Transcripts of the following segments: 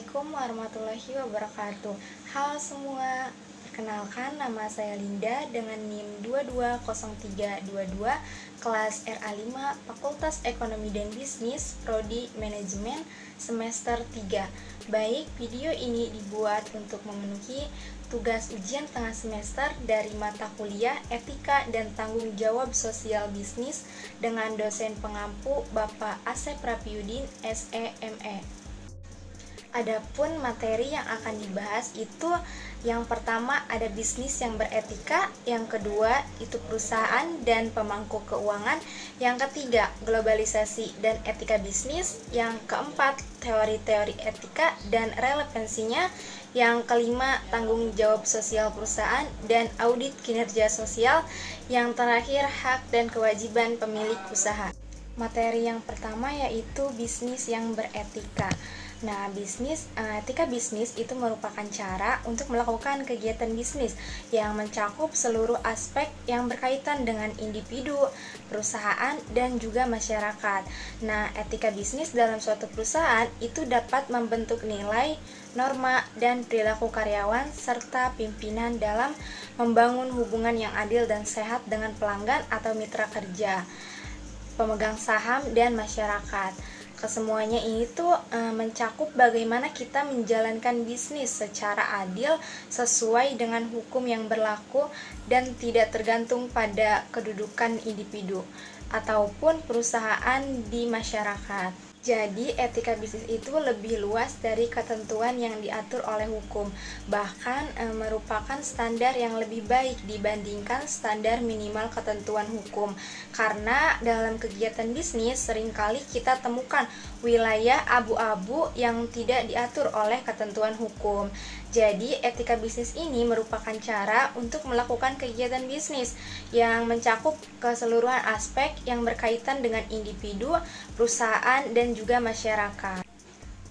Assalamualaikum warahmatullahi wabarakatuh. Halo semua, perkenalkan nama saya Linda dengan NIM 220322, kelas RA5, Fakultas Ekonomi dan Bisnis, Prodi Manajemen, semester 3. Baik, video ini dibuat untuk memenuhi tugas ujian tengah semester dari mata kuliah Etika dan Tanggung Jawab Sosial Bisnis dengan dosen pengampu Bapak Asep Rapiudin, SEME. Adapun materi yang akan dibahas itu yang pertama ada bisnis yang beretika, yang kedua itu perusahaan dan pemangku keuangan, yang ketiga globalisasi dan etika bisnis, yang keempat teori-teori etika dan relevansinya, yang kelima tanggung jawab sosial perusahaan dan audit kinerja sosial, yang terakhir hak dan kewajiban pemilik usaha. Materi yang pertama yaitu bisnis yang beretika. Nah, etika bisnis itu merupakan cara untuk melakukan kegiatan bisnis yang mencakup seluruh aspek yang berkaitan dengan individu, perusahaan, dan juga masyarakat. Nah, etika bisnis dalam suatu perusahaan itu dapat membentuk nilai, norma, dan perilaku karyawan serta pimpinan dalam membangun hubungan yang adil dan sehat dengan pelanggan atau mitra kerja, pemegang saham, dan masyarakat. Kesemuanya ini tuh mencakup bagaimana kita menjalankan bisnis secara adil sesuai dengan hukum yang berlaku dan tidak tergantung pada kedudukan individu ataupun perusahaan di masyarakat. Jadi, etika bisnis itu lebih luas dari ketentuan yang diatur oleh hukum, bahkan merupakan standar yang lebih baik dibandingkan standar minimal ketentuan hukum. Karena dalam kegiatan bisnis seringkali kita temukan wilayah abu-abu yang tidak diatur oleh ketentuan hukum. Jadi, etika bisnis ini merupakan cara untuk melakukan kegiatan bisnis yang mencakup keseluruhan aspek yang berkaitan dengan individu, perusahaan, dan juga masyarakat.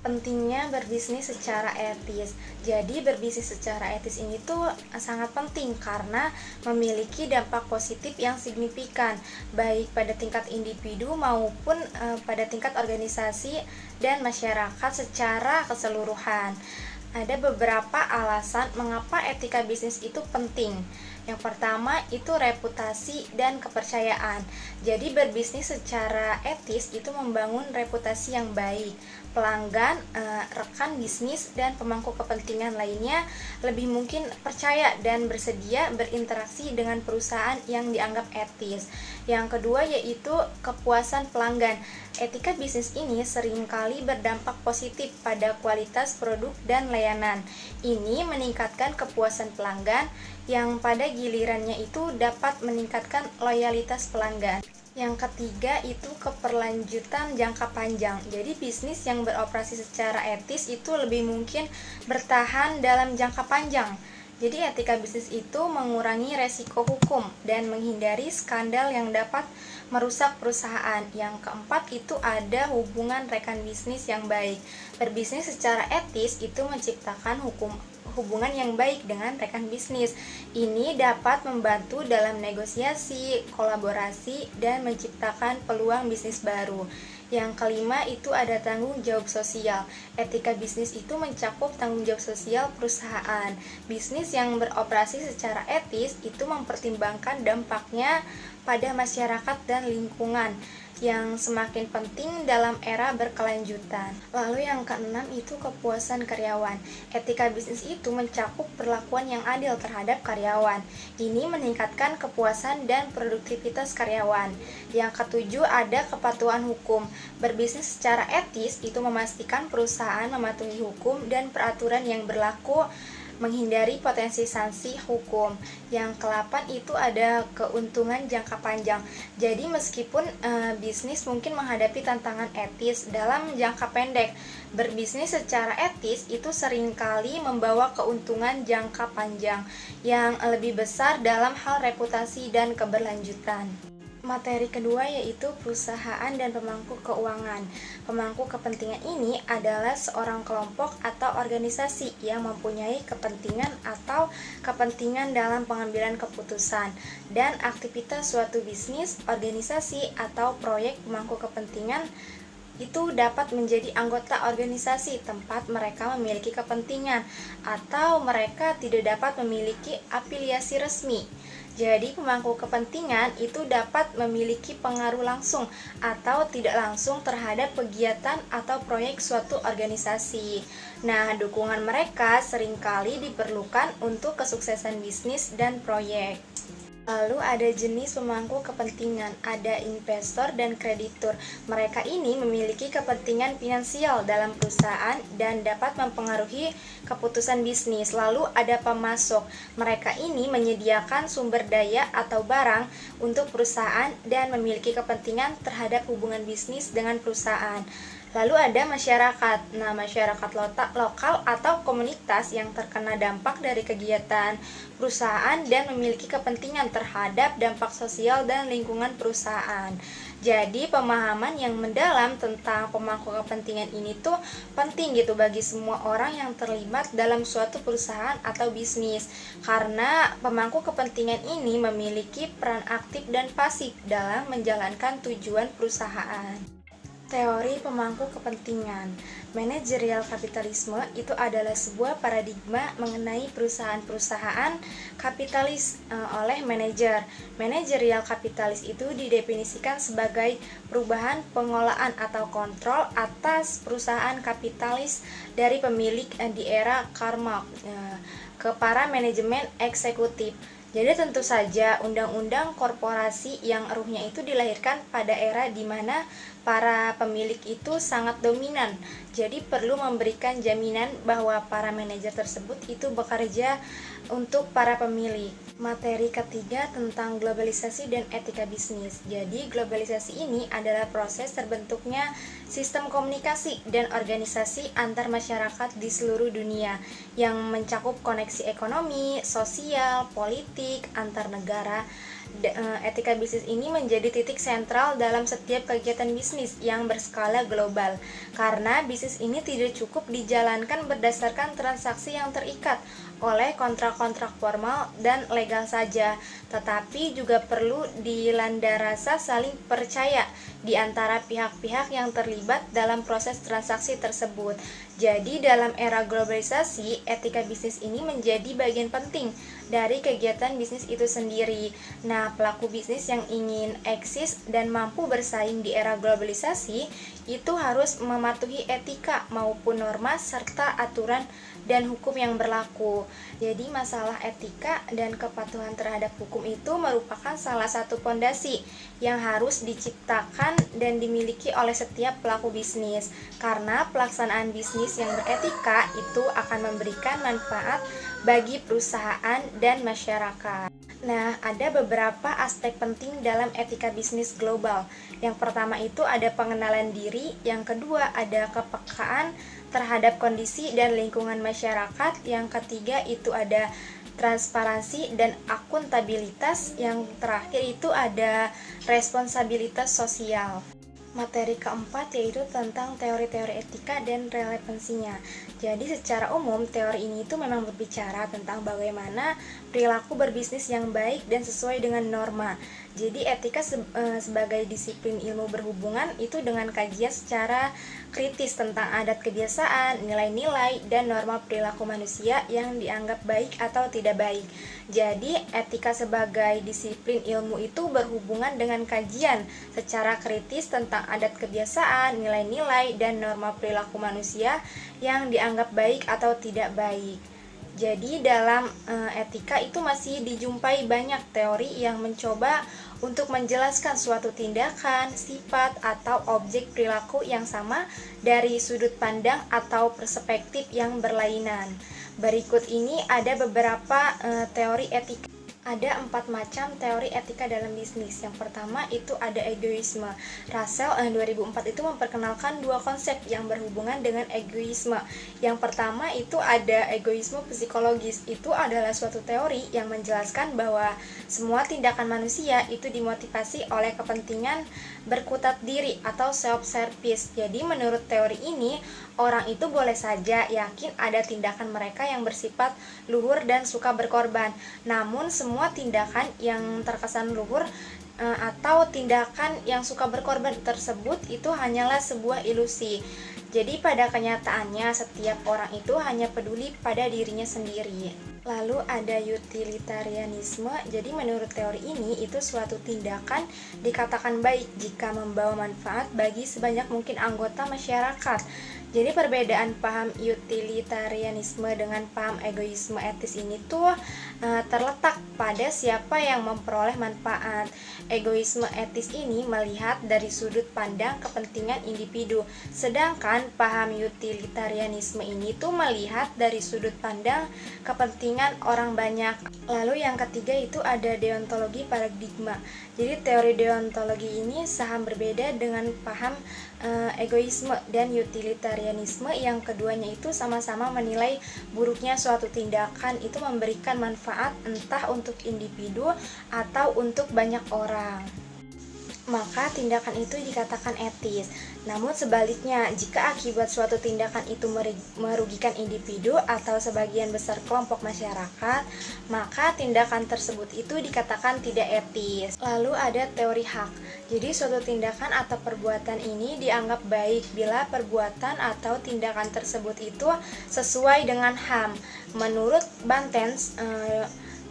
Pentingnya berbisnis secara etis. Jadi berbisnis secara etis ini tuh sangat penting karena memiliki dampak positif yang signifikan baik pada tingkat individu maupun pada tingkat organisasi dan masyarakat secara keseluruhan. Ada beberapa alasan mengapa etika bisnis itu penting. Yang pertama itu reputasi dan kepercayaan. Jadi berbisnis secara etis itu membangun reputasi yang baik. Pelanggan, rekan bisnis, dan pemangku kepentingan lainnya lebih mungkin percaya dan bersedia berinteraksi dengan perusahaan yang dianggap etis. Yang kedua yaitu kepuasan pelanggan. Etika bisnis ini seringkali berdampak positif pada kualitas produk dan layanan. Ini meningkatkan kepuasan pelanggan yang pada gilirannya itu dapat meningkatkan loyalitas pelanggan. Yang ketiga itu keberlanjutan jangka panjang. Jadi bisnis yang beroperasi secara etis itu lebih mungkin bertahan dalam jangka panjang. Jadi etika bisnis itu mengurangi resiko hukum dan menghindari skandal yang dapat merusak perusahaan. Yang keempat itu ada hubungan rekan bisnis yang baik. Berbisnis secara etis itu menciptakan hubungan yang baik dengan rekan bisnis. Ini dapat membantu dalam negosiasi, kolaborasi, dan menciptakan peluang bisnis baru. Yang kelima itu ada tanggung jawab sosial. Etika bisnis itu mencakup tanggung jawab sosial perusahaan. Bisnis yang beroperasi secara etis itu mempertimbangkan dampaknya pada masyarakat dan lingkungan yang semakin penting dalam era berkelanjutan. Lalu yang keenam itu kepuasan karyawan. Etika bisnis itu mencakup perlakuan yang adil terhadap karyawan. Ini meningkatkan kepuasan dan produktivitas karyawan. Yang ketujuh ada kepatuhan hukum. Berbisnis secara etis itu memastikan perusahaan mematuhi hukum dan peraturan yang berlaku, menghindari potensi sanksi hukum. Yang ke-8 itu ada keuntungan jangka panjang. Jadi meskipun bisnis mungkin menghadapi tantangan etis dalam jangka pendek, berbisnis secara etis itu seringkali membawa keuntungan jangka panjang yang lebih besar dalam hal reputasi dan keberlanjutan. Materi kedua yaitu perusahaan dan pemangku keuangan. Pemangku kepentingan ini adalah seorang kelompok atau organisasi yang mempunyai kepentingan atau kepentingan dalam pengambilan keputusan dan aktivitas suatu bisnis, organisasi, atau proyek pemangku kepentingan itu dapat menjadi anggota organisasi tempat mereka memiliki kepentingan atau mereka tidak dapat memiliki afiliasi resmi. Jadi pemangku kepentingan itu dapat memiliki pengaruh langsung atau tidak langsung terhadap kegiatan atau proyek suatu organisasi. Nah, dukungan mereka seringkali diperlukan untuk kesuksesan bisnis dan proyek. Lalu ada jenis pemangku kepentingan, ada investor dan kreditur. Mereka ini memiliki kepentingan finansial dalam perusahaan dan dapat mempengaruhi keputusan bisnis. Lalu ada pemasok. Mereka ini menyediakan sumber daya atau barang untuk perusahaan dan memiliki kepentingan terhadap hubungan bisnis dengan perusahaan. Lalu ada masyarakat. Nah, masyarakat lokal atau komunitas yang terkena dampak dari kegiatan perusahaan dan memiliki kepentingan terhadap dampak sosial dan lingkungan perusahaan. Jadi, pemahaman yang mendalam tentang pemangku kepentingan ini tuh penting gitu bagi semua orang yang terlibat dalam suatu perusahaan atau bisnis. Karena pemangku kepentingan ini memiliki peran aktif dan pasif dalam menjalankan tujuan perusahaan. Teori pemangku kepentingan. Manajerial kapitalisme itu adalah sebuah paradigma mengenai perusahaan-perusahaan kapitalis oleh manajer. Manajerial kapitalis itu didefinisikan sebagai perubahan pengelolaan atau kontrol atas perusahaan kapitalis dari pemilik di era Karl Marx ke para manajemen eksekutif. Jadi tentu saja undang-undang korporasi yang ruhnya itu dilahirkan pada era di mana para pemilik itu sangat dominan. Jadi perlu memberikan jaminan bahwa para manajer tersebut itu bekerja untuk para pemilik. Materi ketiga tentang globalisasi dan etika bisnis. Jadi globalisasi ini adalah proses terbentuknya sistem komunikasi dan organisasi antar masyarakat di seluruh dunia yang mencakup koneksi ekonomi, sosial, politik, antar negara. Etika bisnis ini menjadi titik sentral dalam setiap kegiatan bisnis yang berskala global, karena bisnis ini tidak cukup dijalankan berdasarkan transaksi yang terikat oleh kontrak-kontrak formal dan legal saja, tetapi juga perlu dilandarasa saling percaya di antara pihak-pihak yang terlibat dalam proses transaksi tersebut. Jadi dalam era globalisasi, etika bisnis ini menjadi bagian penting dari kegiatan bisnis itu sendiri. Nah, pelaku bisnis yang ingin eksis dan mampu bersaing di era globalisasi itu harus mematuhi etika maupun norma serta aturan dan hukum yang berlaku. Jadi masalah etika dan kepatuhan terhadap hukum itu merupakan salah satu fondasi yang harus diciptakan dan dimiliki oleh setiap pelaku bisnis, karena pelaksanaan bisnis yang beretika itu akan memberikan manfaat bagi perusahaan dan masyarakat. Nah, ada beberapa aspek penting dalam etika bisnis global. Yang pertama itu ada pengenalan diri, yang kedua ada kepekaan terhadap kondisi dan lingkungan masyarakat, yang ketiga itu ada transparansi dan akuntabilitas, yang terakhir itu ada responsabilitas sosial. Materi keempat yaitu tentang teori-teori etika dan relevansinya. Jadi secara umum teori ini itu memang berbicara tentang bagaimana perilaku berbisnis yang baik dan sesuai dengan norma. Jadi etika sebagai disiplin ilmu berhubungan itu dengan kajian secara kritis tentang adat kebiasaan, nilai-nilai, dan norma perilaku manusia yang dianggap baik atau tidak baik. Jadi etika sebagai disiplin ilmu itu berhubungan dengan kajian secara kritis tentang adat kebiasaan, nilai-nilai, dan norma perilaku manusia yang dianggap baik atau tidak baik. Jadi dalam etika itu masih dijumpai banyak teori yang mencoba untuk menjelaskan suatu tindakan, sifat, atau objek perilaku yang sama dari sudut pandang atau perspektif yang berlainan. Berikut ini ada beberapa teori etika. Ada 4 macam teori etika dalam bisnis. Yang pertama itu ada egoisme. Russell 2004 itu memperkenalkan 2 konsep yang berhubungan dengan egoisme. Yang pertama itu ada egoisme psikologis. Itu adalah suatu teori yang menjelaskan bahwa Semua tindakan manusia itu dimotivasi oleh kepentingan berkutat diri atau self-service. Jadi menurut teori ini, orang itu boleh saja yakin ada tindakan mereka yang bersifat luhur dan suka berkorban. Namun semua tindakan yang terkesan luhur atau tindakan yang suka berkorban tersebut itu hanyalah sebuah ilusi. Jadi pada kenyataannya setiap orang itu hanya peduli pada dirinya sendiri. Lalu ada utilitarianisme. Jadi menurut teori ini itu suatu tindakan dikatakan baik jika membawa manfaat bagi sebanyak mungkin anggota masyarakat. Jadi perbedaan paham utilitarianisme dengan paham egoisme etis ini tuh terletak pada siapa yang memperoleh manfaat. Egoisme etis ini melihat dari sudut pandang kepentingan individu, sedangkan paham utilitarianisme ini tuh melihat dari sudut pandang kepentingan orang banyak. Lalu yang ketiga itu ada deontologi paradigma. Jadi teori deontologi ini saham berbeda dengan paham egoisme dan utilitarianisme. Yang keduanya itu sama-sama menilai buruknya suatu tindakan itu memberikan manfaat entah untuk individu atau untuk banyak orang, maka tindakan itu dikatakan etis. Namun sebaliknya, jika akibat suatu tindakan itu merugikan individu atau sebagian besar kelompok masyarakat, maka tindakan tersebut itu dikatakan tidak etis. Lalu ada teori hak. Jadi suatu tindakan atau perbuatan ini dianggap baik bila perbuatan atau tindakan tersebut itu sesuai dengan HAM. Menurut Bantens,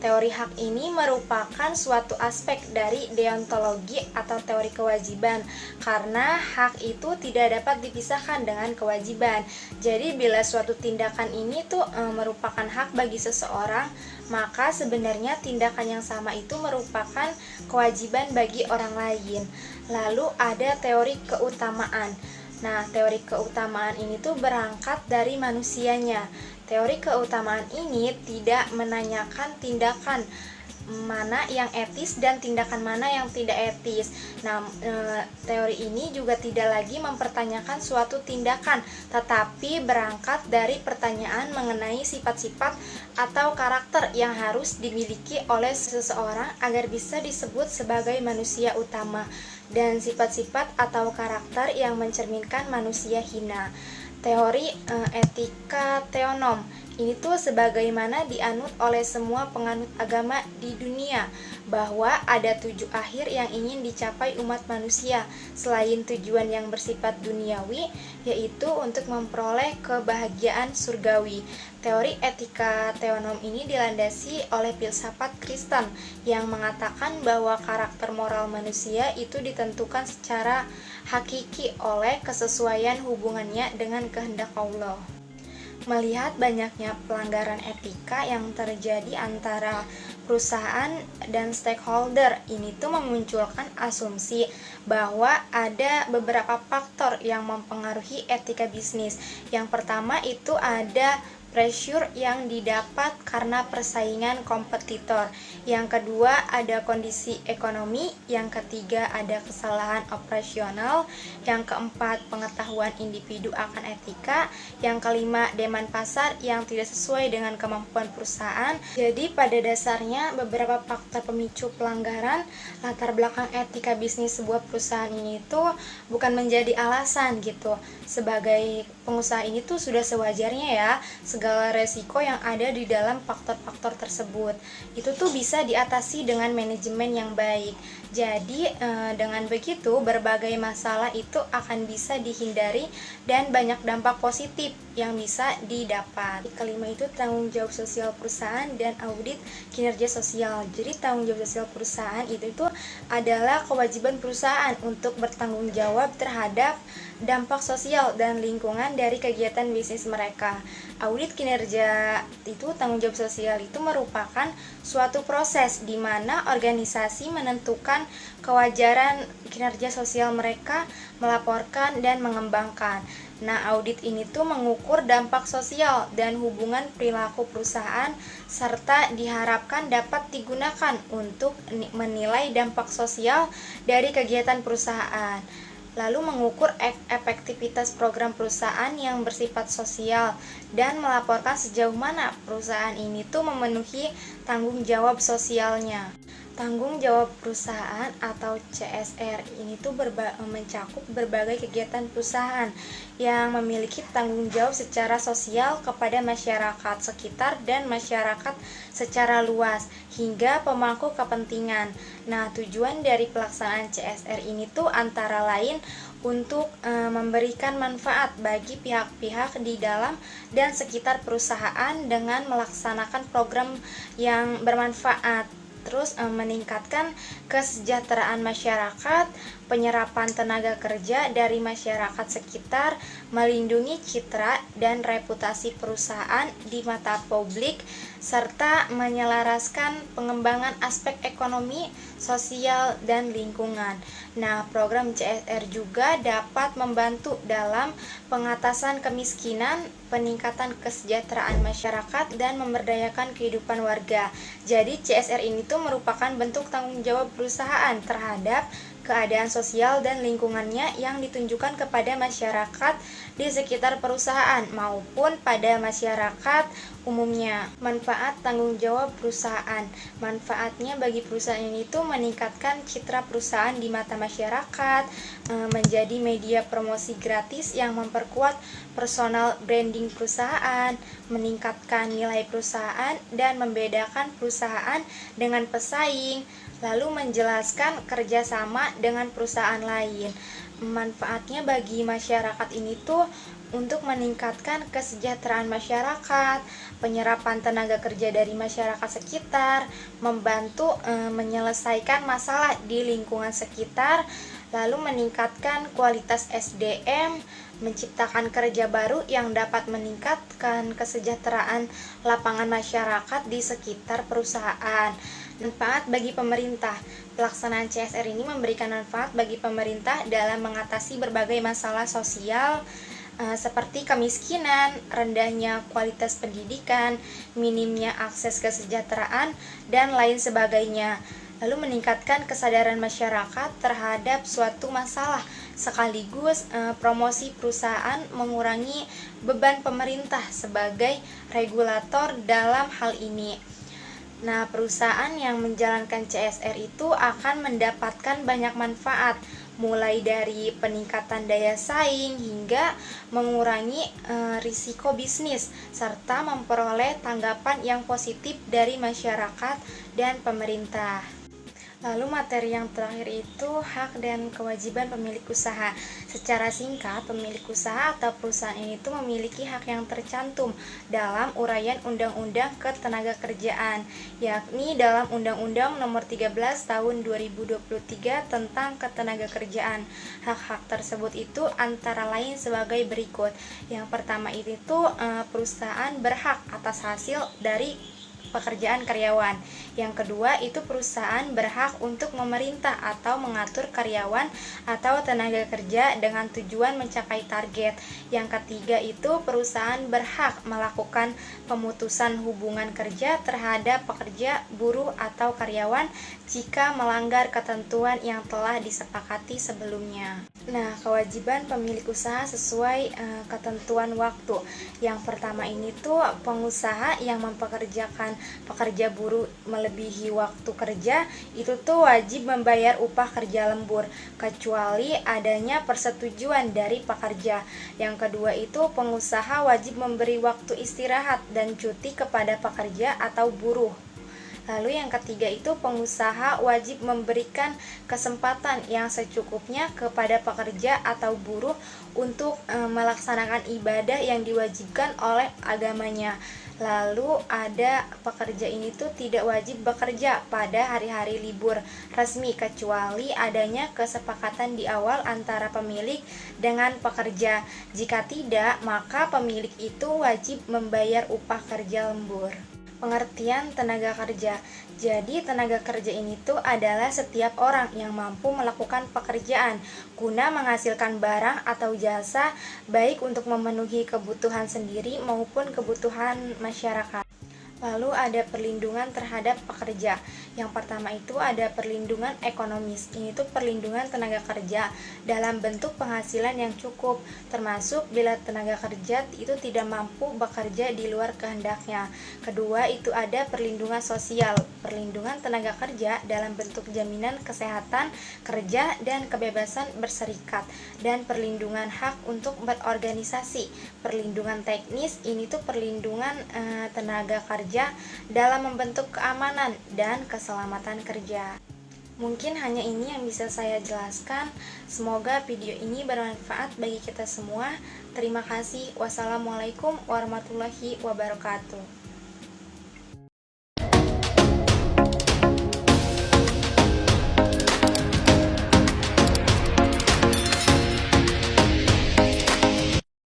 teori hak ini merupakan suatu aspek dari deontologi atau teori kewajiban, karena hak itu tidak dapat dipisahkan dengan kewajiban. Jadi bila suatu tindakan ini tuh merupakan hak bagi seseorang, maka sebenarnya tindakan yang sama itu merupakan kewajiban bagi orang lain. Lalu ada teori keutamaan. Nah, teori keutamaan ini tuh berangkat dari manusianya. Teori keutamaan ini tidak menanyakan tindakan mana yang etis dan tindakan mana yang tidak etis. Nah, teori ini juga tidak lagi mempertanyakan suatu tindakan, tetapi berangkat dari pertanyaan mengenai sifat-sifat atau karakter yang harus dimiliki oleh seseorang agar bisa disebut sebagai manusia utama, dan sifat-sifat atau karakter yang mencerminkan manusia hina. Teori etika teonom ini tuh sebagaimana dianut oleh semua penganut agama di dunia, bahwa ada 7 akhir yang ingin dicapai umat manusia selain tujuan yang bersifat duniawi, yaitu untuk memperoleh kebahagiaan surgawi. Teori etika teonom ini dilandasi oleh filsafat Kristen yang mengatakan bahwa karakter moral manusia itu ditentukan secara hakiki oleh kesesuaian hubungannya dengan kehendak Allah. Melihat banyaknya pelanggaran etika yang terjadi antara perusahaan dan stakeholder, ini tuh memunculkan asumsi bahwa ada beberapa faktor yang mempengaruhi etika bisnis. Yang pertama itu ada pressure yang didapat karena persaingan kompetitor. Yang kedua ada kondisi ekonomi. Yang ketiga ada kesalahan operasional. Yang keempat pengetahuan individu akan etika. Yang kelima demand pasar yang tidak sesuai dengan kemampuan perusahaan. Jadi pada dasarnya beberapa faktor pemicu pelanggaran latar belakang etika bisnis sebuah perusahaan ini tuh bukan menjadi alasan gitu. Sebagai pengusaha ini tuh sudah sewajarnya ya segala resiko yang ada di dalam faktor-faktor tersebut itu tuh bisa diatasi dengan manajemen yang baik. Jadi dengan begitu berbagai masalah itu akan bisa dihindari dan banyak dampak positif yang bisa didapat. Kelima itu tanggung jawab sosial perusahaan dan audit kinerja sosial. Jadi tanggung jawab sosial perusahaan itu adalah kewajiban perusahaan untuk bertanggung jawab terhadap dampak sosial dan lingkungan dari kegiatan bisnis mereka. Audit kinerja itu tanggung jawab sosial itu merupakan suatu proses di mana organisasi menentukan kewajaran kinerja sosial mereka, melaporkan dan mengembangkan. Nah, audit ini tuh mengukur dampak sosial dan hubungan perilaku perusahaan serta diharapkan dapat digunakan untuk menilai dampak sosial dari kegiatan perusahaan. Lalu mengukur efektivitas program perusahaan yang bersifat sosial dan melaporkan sejauh mana perusahaan ini tuh memenuhi tanggung jawab sosialnya. Tanggung jawab perusahaan atau CSR ini tuh mencakup berbagai kegiatan perusahaan yang memiliki tanggung jawab secara sosial kepada masyarakat sekitar dan masyarakat secara luas hingga pemangku kepentingan. Nah, tujuan dari pelaksanaan CSR ini tuh antara lain untuk memberikan manfaat bagi pihak-pihak di dalam dan sekitar perusahaan dengan melaksanakan program yang bermanfaat. Terus meningkatkan kesejahteraan masyarakat, penyerapan tenaga kerja dari masyarakat sekitar, melindungi citra dan reputasi perusahaan di mata publik, serta menyelaraskan pengembangan aspek ekonomi, sosial, dan lingkungan. Nah, program CSR juga dapat membantu dalam pengatasan kemiskinan, peningkatan kesejahteraan masyarakat, dan memberdayakan kehidupan warga. Jadi, CSR ini tuh merupakan bentuk tanggung jawab perusahaan terhadap keadaan sosial dan lingkungannya yang ditunjukkan kepada masyarakat di sekitar perusahaan maupun pada masyarakat umumnya. Manfaat tanggung jawab perusahaan. Manfaatnya bagi perusahaan ini tuh meningkatkan citra perusahaan di mata masyarakat, menjadi media promosi gratis yang memperkuat personal branding perusahaan, meningkatkan nilai perusahaan dan membedakan perusahaan dengan pesaing, lalu menjelaskan kerjasama dengan perusahaan lain. Manfaatnya bagi masyarakat ini tuh untuk meningkatkan kesejahteraan masyarakat, penyerapan tenaga kerja dari masyarakat sekitar, membantu menyelesaikan masalah di lingkungan sekitar, lalu meningkatkan kualitas SDM, menciptakan kerja baru yang dapat meningkatkan kesejahteraan lapangan masyarakat di sekitar perusahaan. Manfaat bagi pemerintah. Pelaksanaan CSR ini memberikan manfaat bagi pemerintah dalam mengatasi berbagai masalah sosial seperti kemiskinan, rendahnya kualitas pendidikan, minimnya akses kesejahteraan, dan lain sebagainya. Lalu meningkatkan kesadaran masyarakat terhadap suatu masalah, sekaligus promosi perusahaan mengurangi beban pemerintah sebagai regulator dalam hal ini. Nah, perusahaan yang menjalankan CSR itu akan mendapatkan banyak manfaat, mulai dari peningkatan daya saing hingga mengurangi risiko bisnis, serta memperoleh tanggapan yang positif dari masyarakat dan pemerintah. Lalu materi yang terakhir itu hak dan kewajiban pemilik usaha. Secara singkat, pemilik usaha atau perusahaan ini tuh memiliki hak yang tercantum dalam uraian Undang-Undang Ketenagakerjaan, yakni dalam Undang-Undang Nomor 13 Tahun 2023 tentang Ketenagakerjaan. Hak-hak tersebut itu antara lain sebagai berikut. Yang pertama itu perusahaan berhak atas hasil dari pekerjaan karyawan. Yang kedua itu perusahaan berhak untuk memerintah atau mengatur karyawan atau tenaga kerja dengan tujuan mencapai target. Yang ketiga itu perusahaan berhak melakukan pemutusan hubungan kerja terhadap pekerja, buruh atau karyawan jika melanggar ketentuan yang telah disepakati sebelumnya. Nah, kewajiban pemilik usaha sesuai ketentuan waktu. Yang pertama ini tuh pengusaha yang mempekerjakan pekerja buruh melebihi waktu kerja itu tuh wajib membayar upah kerja lembur kecuali adanya persetujuan dari pekerja. Yang kedua itu pengusaha wajib memberi waktu istirahat dan cuti kepada pekerja atau buruh. Lalu yang ketiga itu pengusaha wajib memberikan kesempatan yang secukupnya kepada pekerja atau buruh untuk melaksanakan ibadah yang diwajibkan oleh agamanya. Lalu ada pekerja ini tuh tidak wajib bekerja pada hari-hari libur resmi kecuali adanya kesepakatan di awal antara pemilik dengan pekerja. Jika tidak, maka pemilik itu wajib membayar upah kerja lembur. Pengertian tenaga kerja. Jadi tenaga kerja ini tuh adalah setiap orang yang mampu melakukan pekerjaan guna menghasilkan barang atau jasa baik untuk memenuhi kebutuhan sendiri maupun kebutuhan masyarakat. Lalu ada perlindungan terhadap pekerja. Yang pertama itu ada perlindungan ekonomis. Ini tuh perlindungan tenaga kerja dalam bentuk penghasilan yang cukup, termasuk bila tenaga kerja itu tidak mampu bekerja di luar kehendaknya. Kedua itu ada perlindungan sosial. Perlindungan tenaga kerja dalam bentuk jaminan kesehatan kerja dan kebebasan berserikat, dan perlindungan hak untuk berorganisasi. Perlindungan teknis ini tuh perlindungan tenaga kerja dalam membentuk keamanan dan keselamatan kerja. Mungkin hanya ini yang bisa saya jelaskan. Semoga video ini bermanfaat bagi kita semua. Terima kasih. Wassalamualaikum warahmatullahi wabarakatuh.